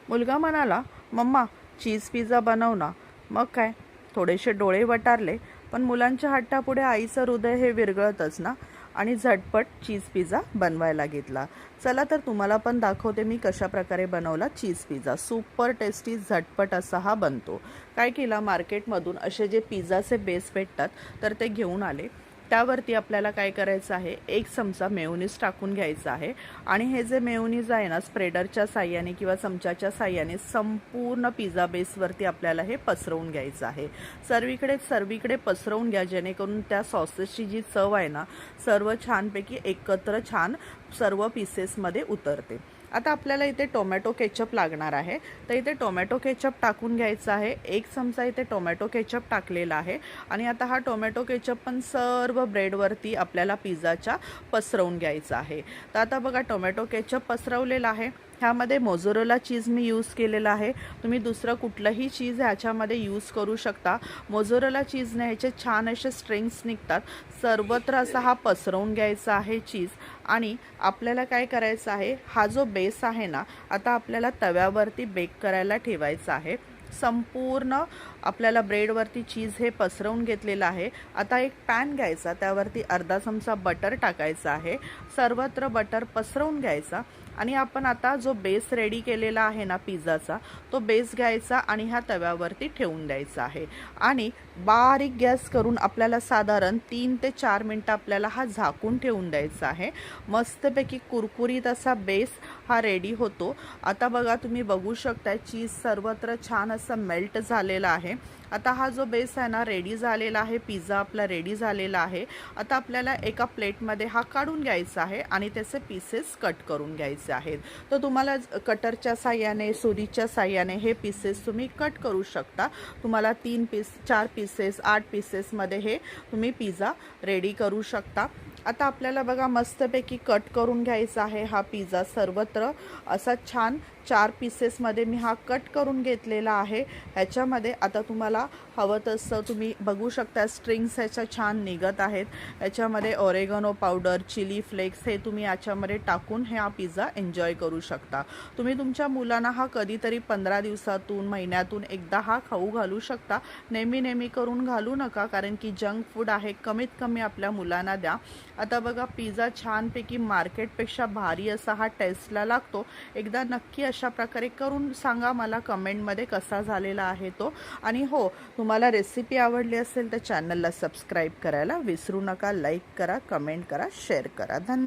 मुलगा म्हणाला, mamma cheese pizza बनव ना. मग काय, थोडेसे डोळे वटारले, पण मुलांच्या हट्टापुढे आईचं हृदय हे विरघळतच ना. आणि झटपट चीज पिझ्झा बनवायला घेतला. चला तर तुम्हाला पण दाखवते मी कशा प्रकारे बनवला चीज पिझ्झा. सुपर टेस्टी झटपट असा हा बनतो. काय केला, मार्केटमधून असे जे पिझ्झाचे बेस भेटतात तर ते घेऊन आले. त्यावरती आपल्याला काय करायचं आहे, 1 चमचा मेयोनीज टाकून घ्यायचा आहे. आणि हे जे मेयोनीज आहे ना, स्प्रेडरच्या साह्याने किंवा चमच्याच्या साह्याने संपूर्ण पिझ्झा बेसवरती आपल्याला हे पसरवून घ्यायचं आहे. सर्वीकडे पसरवून घ्या, जेणेकरून त्या सॉसेसची जी चव आहे ना, सर्व छानपैकी एकत्र छान सर्व पीसेसमध्ये उतरते. आता आपल्याला इथे टोमॅटो केचप लागणार आहे. तर इथे टोमॅटो केचप टाकून घ्यायचा आहे. 1 चमचा इथे टोमॅटो केचप टाकलेला आहे. आणि आता हा टोमॅटो केचप पण सर्व ब्रेडवरती आपल्याला पिझ्झाच्या पसरवून घ्यायचा आहे. तर आता बघा, टोमॅटो केचप पसरवलेला आहे. ह्यामध्ये मोझरेला चीज मी यूज केलेला आहे. तुम्ही दुसरं कुठलंही चीज ह्याच्यामध्ये यूज करू शकता. मोझरेला चीजने ह्याचे छान असे स्ट्रिंग्स निघतात. सर्वत्र असा हा पसरवून घ्यायचा आहे चीज. आणि आपल्याला काय करायचं आहे, हा जो बेस आहे ना, आता आपल्याला तव्यावरती बेक करायला ठेवायचा आहे. संपूर्ण आपल्याला ब्रेडवरती चीज हे पसरवून घेतलेलं आहे. आता एक पॅन घ्यायचा, त्यावरती अर्धा चमचा बटर टाकायचा आहे. सर्वत्र बटर पसरवून घ्यायचा. आणि आपण आता जो बेस रेडी केलेला आहे ना पिझ्झाचा, तो बेस घ्यायचा आणि ह्या तव्यावरती ठेवून द्यायचा आहे. आणि बारीक गॅस करून आपल्याला साधारण 3 ते 4 मिनटं आपल्याला हा झाकून ठेवून द्यायचा आहे. मस्तपैकी कुरकुरीत असा बेस हा रेडी होतो. आता बघा, तुम्ही बघू शकता चीज सर्वत्र छान असं मेल्ट झालेला आहे. आता हा जो बेस आहे ना रेडी झालेला आहे, पिझ्झा आपला रेडी झालेला आहे. आता आपल्याला एका प्लेटमध्ये हा काढून घ्यायचा आहे आणि त्याचे पीसेस कट करून घ्यायचे आहेत. तर तुम्हाला कटरच्या साह्याने, सुरीच्या साह्याने हे पीसेस तुम्ही कट करू शकता. तुम्हाला 3 पीस, 4 पीसेस, 8 पीसेसमध्ये हे तुम्ही पिझ्झा रेडी करू शकता. आता आपल्याला बघा मस्तपैकी कट करून घ्यायचा आहे हा पिझ्झा. सर्वत्र असा छान 4 पीसेसमध्ये मी हा कट करून घेतलेला आहे. ह्याच्यामध्ये आता तुम्हाला हवं तसं तुम्ही बघू शकता, स्ट्रिंग्स ह्याच्या छान निघत आहेत. ह्याच्यामध्ये ऑरेगनो पावडर, चिली फ्लेक्स हे तुम्ही याच्यामध्ये टाकून हा पिझ्झा एन्जॉय करू शकता. तुम्ही तुमच्या मुलांना हा कधीतरी 15 दिवसातून, महिन्यातून एकदा हा खाऊ घालू शकता. नेहमी करून घालू नका, कारण की जंक फूड आहे. कमीत कमी आपल्या मुलांना द्या. आता बघा, पिझ्झा छानपैकी मार्केटपेक्षा भारी असा हा टेस्टला लागतो. एकदा नक्की अशा प्रकारे करून सांगा मला कमेंटमध्ये कसा झालेला आहे तो. आणि हो, तुम्हाला रेसिपी आवडली असेल तर चॅनलला सबस्क्राईब करायला विसरू नका. लाईक करा, कमेंट करा, शेअर करा. धन्यवाद.